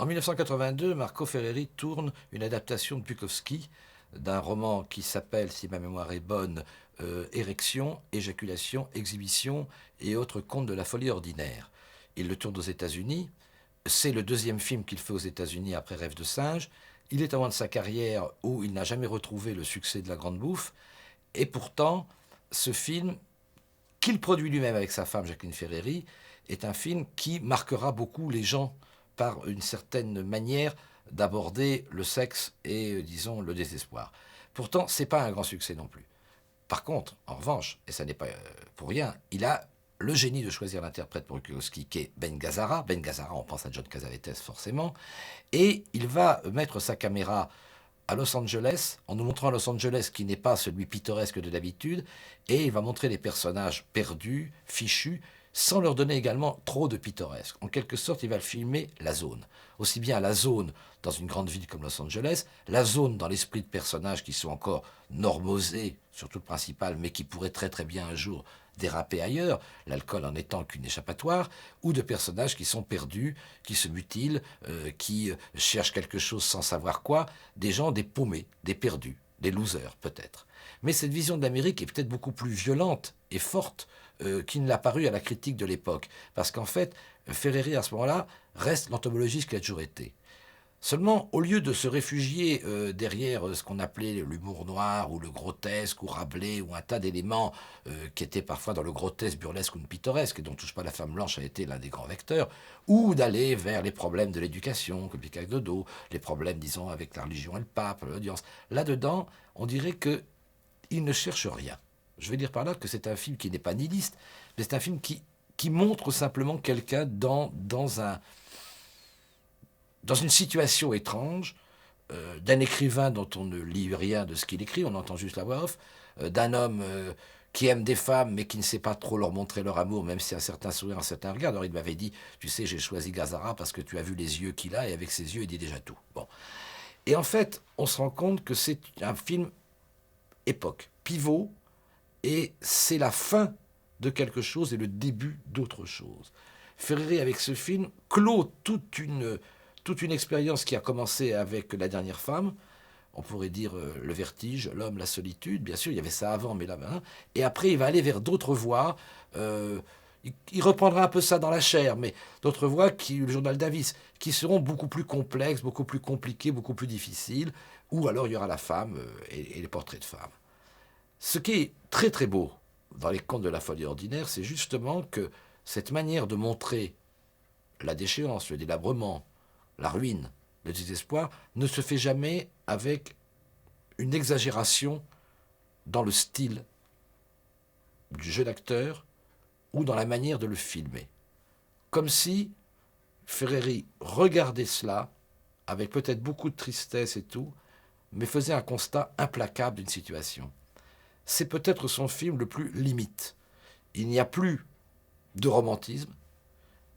En 1982, Marco Ferreri tourne une adaptation de Bukowski d'un roman qui s'appelle, si ma mémoire est bonne, Érection, éjaculation, exhibition et autres contes de la folie ordinaire. Il le tourne aux États-Unis. C'est le deuxième film qu'il fait aux États-Unis après Rêve de singe. Il est à moment de sa carrière où il n'a jamais retrouvé le succès de La Grande Bouffe. Et pourtant, ce film, qu'il produit lui-même avec sa femme Jacqueline Ferreri, est un film qui marquera beaucoup les gens par une certaine manière d'aborder le sexe et, disons, le désespoir. Pourtant, ce n'est pas un grand succès non plus. Par contre, en revanche, et ça n'est pas pour rien, il a le génie de choisir l'interprète pour Bukowski, qui est Ben Gazzara. Ben Gazzara, on pense à John Cassavetes forcément. Et il va mettre sa caméra à Los Angeles, en nous montrant Los Angeles qui n'est pas celui pittoresque de d'habitude, et il va montrer les personnages perdus, fichus, sans leur donner également trop de pittoresque. En quelque sorte, il va filmer la zone. Aussi bien la zone dans une grande ville comme Los Angeles, la zone dans l'esprit de personnages qui sont encore normosés, surtout le principal, mais qui pourraient très très bien un jour déraper ailleurs, l'alcool en étant qu'une échappatoire, ou de personnages qui sont perdus, qui se mutilent, qui cherchent quelque chose sans savoir quoi, des gens, des paumés, des perdus, des losers peut-être. Mais cette vision de l'Amérique est peut-être beaucoup plus violente et forte qu'il ne l'a paru à la critique de l'époque. Parce qu'en fait, Ferreri, à ce moment-là, reste l'entomologiste qu'il a toujours été. Seulement, au lieu de se réfugier derrière ce qu'on appelait l'humour noir ou le grotesque ou Rabelais ou un tas d'éléments qui étaient parfois dans le grotesque, burlesque ou le pittoresque et dont Touche pas la femme blanche a été l'un des grands vecteurs, ou d'aller vers les problèmes de l'éducation, comme Picard Dodo, les problèmes, disons, avec la religion et le pape, l'audience. Là-dedans, on dirait qu'il ne cherche rien. Je veux dire par là que c'est un film qui n'est pas nihiliste, mais c'est un film qui montre simplement quelqu'un dans une situation étrange, d'un écrivain dont on ne lit rien de ce qu'il écrit, on entend juste la voix off, d'un homme qui aime des femmes mais qui ne sait pas trop leur montrer leur amour, même si un certain sourire, un certain regard. Alors il m'avait dit, tu sais, j'ai choisi Gazzara parce que tu as vu les yeux qu'il a, et avec ses yeux, il dit déjà tout. Bon. Et en fait, on se rend compte que c'est un film époque, pivot, et c'est la fin de quelque chose et le début d'autre chose. Ferreri, avec ce film, clôt toute une expérience qui a commencé avec La Dernière Femme, on pourrait dire le vertige, l'homme, la solitude, bien sûr, il y avait ça avant, mais là, hein, et après il va aller vers d'autres voies, il reprendra un peu ça dans la chair, mais d'autres voies, le journal Davis, qui seront beaucoup plus complexes, beaucoup plus compliquées, beaucoup plus difficiles, où alors il y aura la femme et les portraits de femmes. Ce qui est très très beau dans les contes de la folie ordinaire, c'est justement que cette manière de montrer la déchéance, le délabrement, la ruine, le désespoir, ne se fait jamais avec une exagération dans le style du jeu d'acteur ou dans la manière de le filmer. Comme si Ferreri regardait cela avec peut-être beaucoup de tristesse et tout, mais faisait un constat implacable d'une situation. C'est peut-être son film le plus limite. Il n'y a plus de romantisme,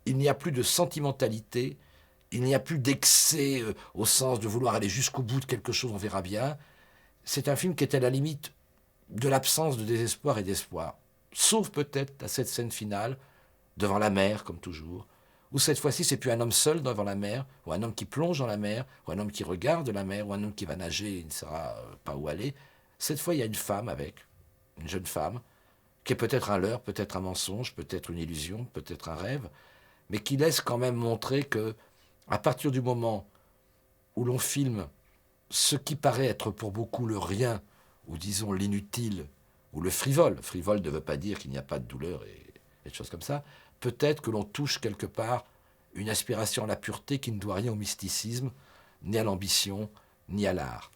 il n'y a plus de sentimentalité, il n'y a plus d'excès au sens de vouloir aller jusqu'au bout de quelque chose, on verra bien. C'est un film qui est à la limite de l'absence de désespoir et d'espoir. Sauf peut-être à cette scène finale, devant la mer, comme toujours, où cette fois-ci, c'est plus un homme seul devant la mer, ou un homme qui plonge dans la mer, ou un homme qui regarde la mer, ou un homme qui va nager et il ne saura pas où aller. Cette fois, il y a une femme avec, une jeune femme, qui est peut-être un leurre, peut-être un mensonge, peut-être une illusion, peut-être un rêve, mais qui laisse quand même montrer que, à partir du moment où l'on filme ce qui paraît être pour beaucoup le rien, ou disons l'inutile, ou le frivole ne veut pas dire qu'il n'y a pas de douleur et de choses comme ça, peut-être que l'on touche quelque part une aspiration à la pureté qui ne doit rien au mysticisme, ni à l'ambition, ni à l'art.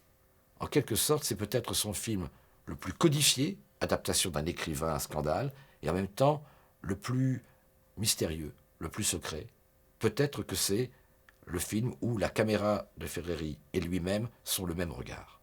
En quelque sorte, c'est peut-être son film le plus codifié, adaptation d'un écrivain à scandale, et en même temps le plus mystérieux, le plus secret. Peut-être que c'est le film où la caméra de Ferreri et lui-même sont le même regard.